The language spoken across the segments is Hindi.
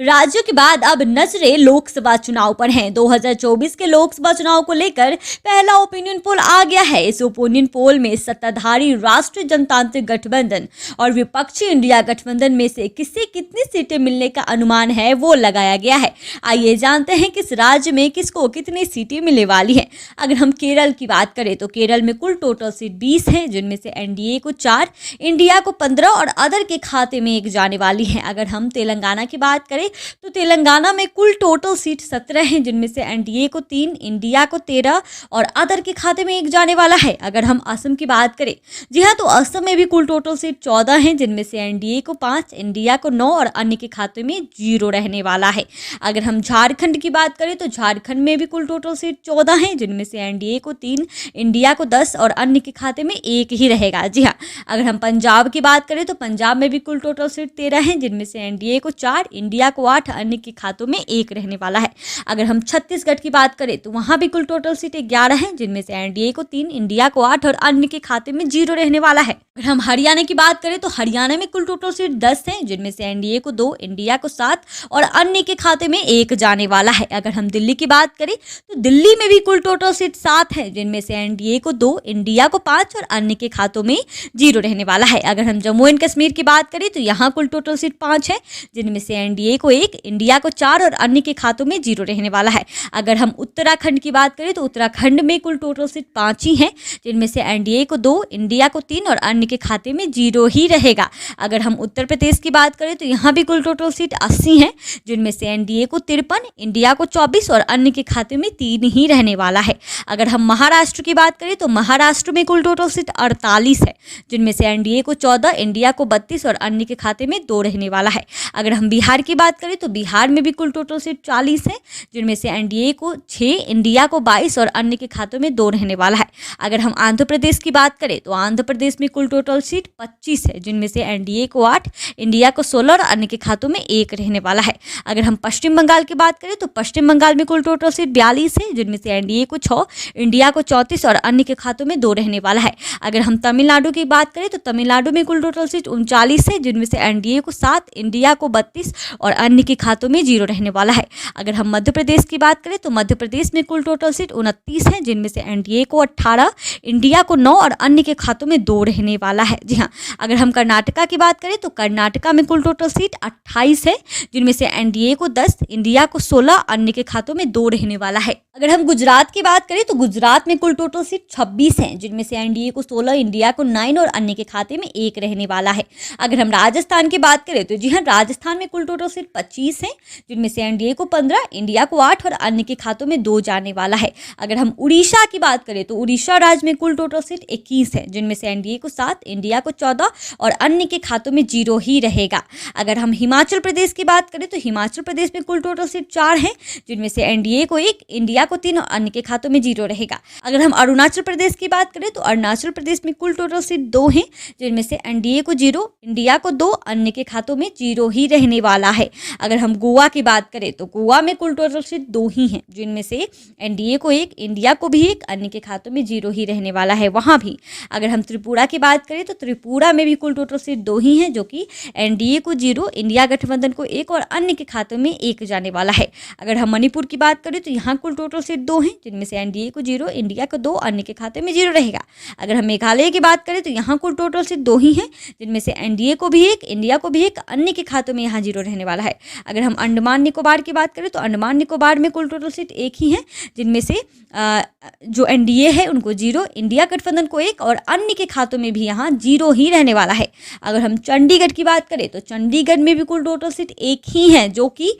राज्यों के बाद अब नजरें लोकसभा चुनाव पर हैं। 2024 के लोकसभा चुनाव को लेकर पहला ओपिनियन पोल आ गया है। इस ओपिनियन पोल में सत्ताधारी राष्ट्रीय जनतांत्रिक गठबंधन और विपक्षी इंडिया गठबंधन में से किसे कितनी सीटें मिलने का अनुमान है वो लगाया गया है। आइए जानते हैं किस राज्य में किसको कितनी सीटें मिलने वाली हैं। अगर हम केरल की बात करें तो केरल में कुल टोटल सीट 20 है, जिनमें से एनडीए को 4, इंडिया को 15 और अदर के खाते में 1 जाने वाली है। अगर हम तेलंगाना की बात करें तो तेलंगाना में कुल टोटल सीट 17 हैं, जिनमें से एनडीए को 3, इंडिया को 13 और अदर के खाते में 1 जाने वाला है। अगर हम असम की बात करें, जी हाँ, तो असम में भी कुल टोटल सीट 14 हैं, जिनमें से एनडीए को 5, इंडिया को 9 और अन्य के खाते में 0 रहने वाला है। अगर हम झारखंड की बात करें तो झारखंड में भी कुल टोटल सीट 14 हैं, जिनमें से एनडीए को 3, इंडिया को 10 और अन्य के खाते में 1 ही रहेगा। जी हाँ, अगर हम पंजाब की बात करें तो पंजाब में भी कुल टोटल सीट 13 हैं, जिनमें से एनडीए को 4, इंडिया को 8, अन्य के खातों में 1 रहने वाला है। अगर हम छत्तीसगढ़ की बात करें तो वहां भी कुल टोटल सीट 11 हैं, जिनमें से एनडीए को 3, इंडिया को 8 और अन्य के खाते में 0 रहने वाला है। अगर हम हरियाणा की बात करें तो हरियाणा में कुल टोटल सीट 10 हैं, जिनमें से एनडीए को 2, इंडिया को 7 और अन्य के खाते में 1 जाने वाला है। अगर हम दिल्ली की बात करें तो दिल्ली में भी कुल टोटल सीट 7 है, जिनमें से एनडीए को 2, इंडिया को 5 और अन्य के खातों में 0 रहने वाला है। अगर हम जम्मू एंड कश्मीर की बात करें तो यहाँ कुल टोटल सीट 5 है, जिनमें से एनडीए को 1, इंडिया को 4 और अन्य के खातों में 0 रहने वाला है। अगर हम उत्तराखंड की बात करें तो उत्तराखंड में कुल टोटल सीट 5 ही है, जिनमें से एनडीए को 2, इंडिया को 3 और अन्य के खाते में 0 ही रहेगा। अगर हम उत्तर प्रदेश की बात करें तो यहाँ भी कुल टोटल सीट 80 है, जिनमें से एनडीए को 53, इंडिया को 24 और अन्य के खाते में 3 ही रहने वाला है। अगर हम महाराष्ट्र की बात करें तो महाराष्ट्र में कुल टोटल सीट 48 है, जिनमें से एनडीए को 14, इंडिया को 32 और अन्य के खाते में 2 रहने वाला है। अगर हम बिहार की बात करें तो बिहार में भी कुल टोटल सीट 40 है, जिनमें से एनडीए को 6, इंडिया को 22 और अन्य के खातों में 2 रहने वाला है। अगर हम आंध्र प्रदेश की बात करें तो आंध्र प्रदेश में कुल टोटल सीट 25 है, जिनमें से एनडीए को 8, इंडिया को 16 और अन्य के खातों में 1 रहने वाला है। अगर हम पश्चिम बंगाल की बात करें तो पश्चिम बंगाल में कुल टोटल सीट 42 है, जिनमें से एनडीए को 6, इंडिया को 34 और अन्य के खातों में 2 रहने वाला है। अगर हम तमिलनाडु की बात करें तो तमिलनाडु में कुल टोटल सीट 39 है, जिनमें से एनडीए को 7, इंडिया को 32 और अन्य के खातों में 0 रहने वाला है। अगर हम मध्य प्रदेश की बात करें तो मध्य प्रदेश में कुल टोटल सीट 29 है, जिनमें से एनडीए को 18, इंडिया को 9 और अन्य के खातों में 2 रहने वाला है। जी हाँ, अगर हम कर्नाटका की बात करें तो कर्नाटका में कुल टोटल सीट 28 है, जिनमें से एनडीए को 10, इंडिया को 16, अन्य के खातों में 2 रहने वाला है। अगर हम गुजरात की बात करें तो गुजरात में कुल टोटल सीट 26 है, जिनमें से एनडीए को 16, इंडिया को 9 और अन्य के खाते में 1 रहने वाला है। अगर हम राजस्थान की बात करें तो जी हाँ, राजस्थान में कुल टोटल सीट 25 है, जिनमें से एनडीए को 15, इंडिया को 8 और अन्य के खातों में 2 जाने वाला है। अगर हम उड़ीसा की बात करें तो उड़ीसा राज्य में कुल टोटल सीट 21 है, जिनमें से एनडीए को 7, इंडिया को 14 और अन्य के खातों में 0 ही रहेगा। अगर हम हिमाचल प्रदेश की बात करें तो हिमाचल प्रदेश में कुल टोटल सीट 4 है, जिनमें से एनडीए को 1, इंडिया को 3 और अन्य के खातों में 0 रहेगा। अगर हम अरुणाचल प्रदेश की बात करें तो अरुणाचल प्रदेश में कुल टोटल सीट 2 है, जिनमें से एनडीए को 0, इंडिया को 2, अन्य के खातों में 0 ही रहने वाला है। अगर हम गोवा की बात करें तो गोवा में कुल टोटल सीट 2 ही हैं, जिनमें से एनडीए को 1, इंडिया को भी 1, अन्य के खातों में 0 ही रहने वाला है वहाँ भी। अगर हम त्रिपुरा की बात करें तो त्रिपुरा में भी कुल टोटल सीट 2 ही हैं, जो कि एनडीए को 0, इंडिया गठबंधन को 1 और अन्य के खातों में 1 जाने वाला है। अगर हम मणिपुर की बात करें तो यहाँ कुल टोटल सीट 2 हैं, जिनमें से एनडीए को 0, इंडिया को 2, अन्य के खाते में 0 रहेगा। अगर हम मेघालय की बात करें तो यहाँ कुल टोटल सीट 2 ही हैं, जिनमें से एनडीए को भी 1, इंडिया को भी 1, अन्य के खातों में यहाँ 0 रहने वाला है। अगर हम अंडमान निकोबार की बात करें तो अंडमान निकोबार में कुल टोटल सीट 1 ही है, जिनमें से जो एनडीए है उनको 0, इंडिया गठबंधन को 1 और अन्य के खातों में भी यहाँ 0 ही रहने वाला है। अगर हम चंडीगढ़ की बात करें तो चंडीगढ़ में भी कुल टोटल सीट 1 ही है, जो कि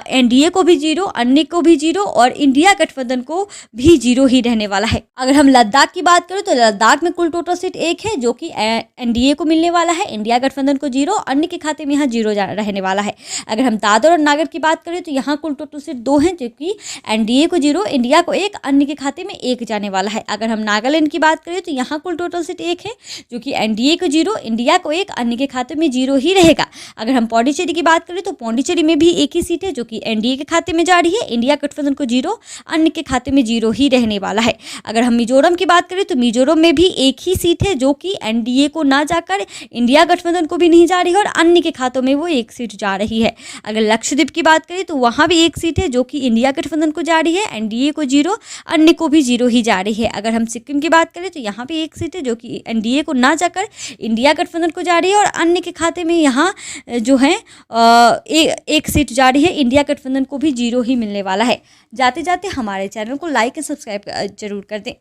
एनडीए को भी 0, अन्य को भी 0 और इंडिया गठबंधन को भी 0 ही रहने वाला है। अगर हम लद्दाख की बात करें तो लद्दाख में कुल टोटल सीट 1 है, जो कि एनडीए को मिलने वाला है, इंडिया गठबंधन को 0, अन्य के खाते में यहाँ 0 रहने वाला है। अगर हम दादर और नागर की बात करें तो यहाँ कुल टोटल सीट 2 हैं, जो कि एनडीए को 0, इंडिया को 1, अन्य के खाते में 1 जाने वाला है। अगर हम नागालैंड की बात करें तो यहाँ कुल टोटल सीट 1 है, जो कि एनडीए को 0, इंडिया को 1, अन्य के खाते में 0 ही रहेगा। अगर हम पौंडीचेरी की बात करें तो पौंडीचेरी में भी 1 ही सीट है, जो कि एनडीए के खाते में जा रही है, इंडिया गठबंधन को 0, अन्य के खाते में 0 ही रहने वाला है। अगर हम मिजोरम की बात करें तो मिजोरम में भी 1 ही सीट है, जो कि एनडीए को ना जाकर इंडिया गठबंधन को भी नहीं जा रही है और अन्य के खातों में वो 1 सीट जा रही है। अगर लक्षद्वीप की बात करें तो वहाँ भी 1 सीट है जो कि इंडिया गठबंधन को जा रही है, एनडीए को 0, अन्य को भी 0 ही जा रही है। अगर हम सिक्किम की बात करें तो यहाँ भी 1 सीट है जो कि एनडीए को ना जाकर इंडिया गठबंधन को जा रही है, और अन्य के खाते में यहाँ जो है एक सीट जा रही है, इंडिया गठबंधन को भी 0 ही मिलने वाला है। जाते जाते हमारे चैनल को लाइक एंड सब्सक्राइब जरूर कर दें।